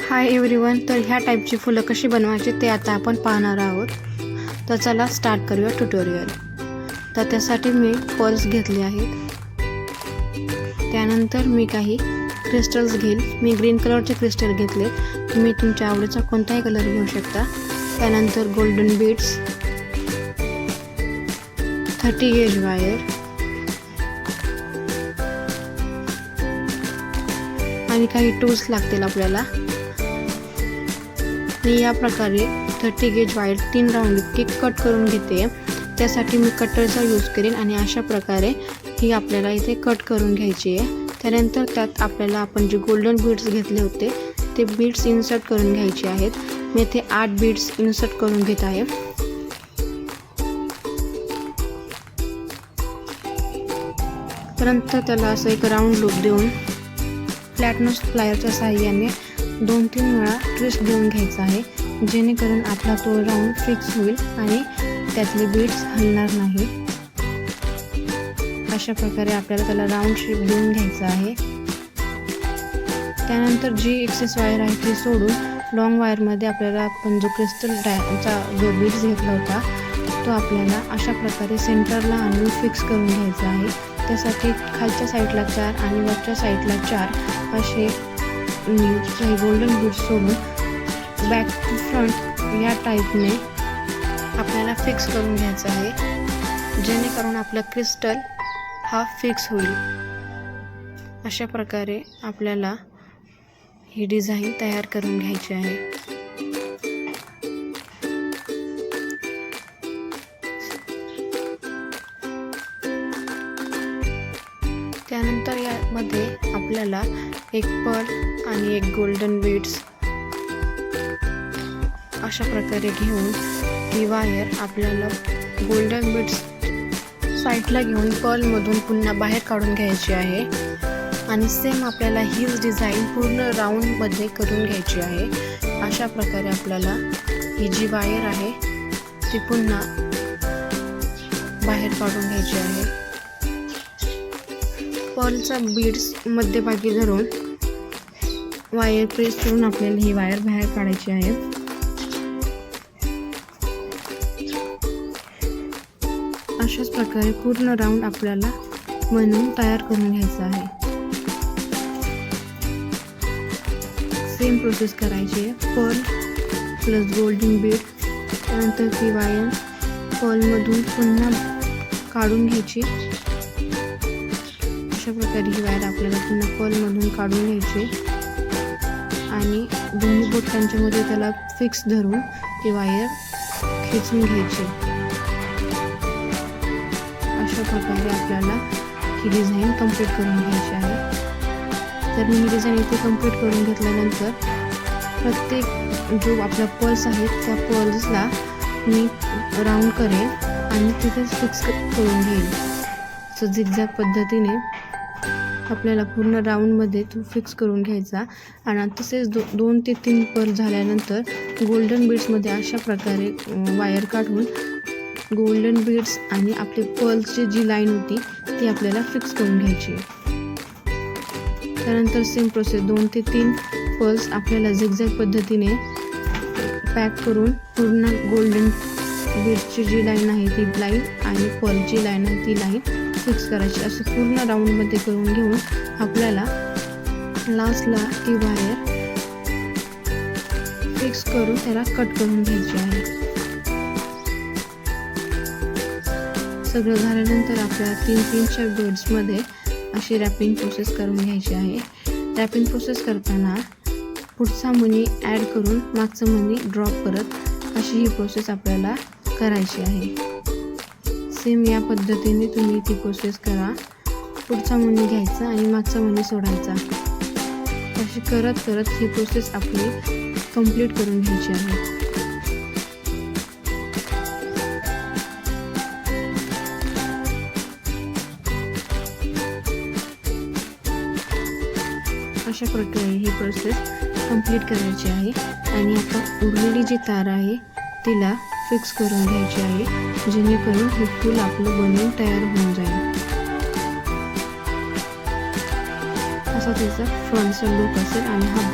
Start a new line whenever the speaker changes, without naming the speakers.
Hi everyone. तर ह्या टाईपची फुलं कशी बनवायची ते आता आपण पाहणार आहोत. तर चला स्टार्ट करूया ट्युटोरियल. तर त्यासाठी मी पर्ल्स घेतले आहेत. त्यानंतर मी काही क्रिस्टल्स घेईल. मी ग्रीन कलरचे क्रिस्टल घेतले. तुम्ही तुमच्या आवडीचा कोणताही कलर घेऊ शकता. त्यानंतर गोल्डन बीड्स, 30 गेज वायर आणि काही टूल्स लागतील आपल्याला. मी या प्रकारे 30 गेज वायर 3 राऊंड इतकी कट करून घेते. त्यासाठी मी कटरचा यूज करेन आणि अशा प्रकारे ही आपल्याला इथे कट करून घ्यायची आहे. त्यानंतर त्यात आपल्याला आपण जे गोल्डन बीड्स घेतले होते ते बीड्स इन्सर्ट करून घ्यायचे आहेत. मी इथे 8 बीड्स इन्सर्ट करून घेत आहे. त्यानंतर त्याला असं एक राऊंड लूप देऊन फ्लॅटनोस प्लायरच्या साहाय्याने 2-3 वेळा ट्विस्ट देऊन घ्यायचा आहे, जेणेकरून आपला तो राऊंड फिक्स होईल आणि त्यातले बीड्स हलणार नाही. अशा प्रकारे आपल्याला त्याला राऊंड शेप देऊन घ्यायचा आहे. त्यानंतर जी एक्सेस वायर आहे ती सोडून लॉंग वायरमध्ये आपल्याला आपण जो क्रिस्टलचा जो बीड्स घेतला होता तो आपल्याला अशा प्रकारे सेंटरला आणून फिक्स करून घ्यायचा आहे. त्यासाठी खालच्या साईडला 4 आणि वरच्या साईडला 4 असे काही गोल्डन बीड्स सोडून बॅक टू फ्रंट या टाईपने आपल्याला फिक्स करून घ्यायचं आहे, जेणेकरून आपला क्रिस्टल हा फिक्स होईल. अशा प्रकारे आपल्याला ही डिझाईन तयार करून घ्यायची आहे. त्यानंतर यामध्ये आपल्याला एक पर्ल आणि एक गोल्डन बीड्स अशा प्रकारे घेऊन ही वायर आपल्याला गोल्डन बीड्स साईडला घेऊन पर्लमधून पुन्हा बाहेर काढून घ्यायची आहे. आणि सेम आपल्याला हीच डिझाईन पूर्ण राऊंडमध्ये करून घ्यायची आहे. अशा प्रकारे आपल्याला ही जी वायर आहे ती पुन्हा बाहेर काढून घ्यायची आहे. पर्लचा बीड्स मध्यभागी धरून वायर प्रेस करून आपल्याला ही वायर बाहेर काढायची आहे. अशाच प्रकारे पूर्ण राऊंड आपल्याला बनवून तयार करून घ्यायचा आहे. सेम प्रोसेस करायची आहे. पर्ल प्लस गोल्डन बीड, त्यानंतर ती वायर पर्लमधून पुन्हा काढून घ्यायची. अशा प्रकारे ही वायर आपल्याला पुन्हा पर्लमधून काढून घ्यायची आणि दोन्ही बोटांच्या मध्ये त्याला फिक्स धरून ती वायर खेचून घ्यायची. अशा प्रकारे आपल्याला ही डिझाईन कंप्लीट करून घ्यायची आहे. तर मी ही डिझाईन इथे कंप्लीट करून घेतल्यानंतर प्रत्येक जो आपला पर्ल्स आहे त्या पर्ल्सला मी राऊंड करेन आणि तिथेच फिक्स करून घेईन. सो झिगझॅग पद्धतीने आपल्याला पूर्ण राऊंडमध्ये तो फिक्स करून घ्यायचा. आणि तसेच 2 ते 3 पर्ल झाल्यानंतर गोल्डन बीड्समध्ये अशा प्रकारे वायर काढून गोल्डन बीड्स आणि आपले पर्ल्सची जी लाईन होती ती आपल्याला फिक्स करून घ्यायची. त्यानंतर सेम प्रोसेस 2 ते 3 पर्ल्स आपल्याला झिगझॅग पद्धतीने पॅक करून पूर्ण गोल्डन बीड्सची जी लाईन आहे ती लाईन आणि पर्लची लाईन आहे ती लाईन फिक्स करायची. असं पूर्ण राऊंडमध्ये करून घेऊन आपल्याला लास्टला ती वायर फिक्स करून त्याला कट करून घ्यायची आहे. सगळं झाल्यानंतर आपल्याला 3-3च्या बीड्समध्ये अशी रॅपिंग प्रोसेस करून घ्यायची आहे. रॅपिंग प्रोसेस करताना पुढचा मनी ॲड करून मागचं मनी ड्रॉप करत अशी ही प्रोसेस आपल्याला करायची आहे. सेम या पद्धतीने तुम्ही ती प्रोसेस करा. पुढचा मनी घ्यायचा आणि मागचा मनी सोडायचा. अशी करत करत ही प्रोसेस आपली कंप्लीट करून घ्यायची आहे. अशा प्रकारे ही प्रोसेस कंप्लीट करायची आहे. आणि आता उरलेली जी तार आहे तिला फिक्स करून घ्यायची आहे, जेणेकरून हे फूल आपलं बनवून तयार होऊन जाईल. असा त्याचा फ्रंटचा लुक असेल आणि हा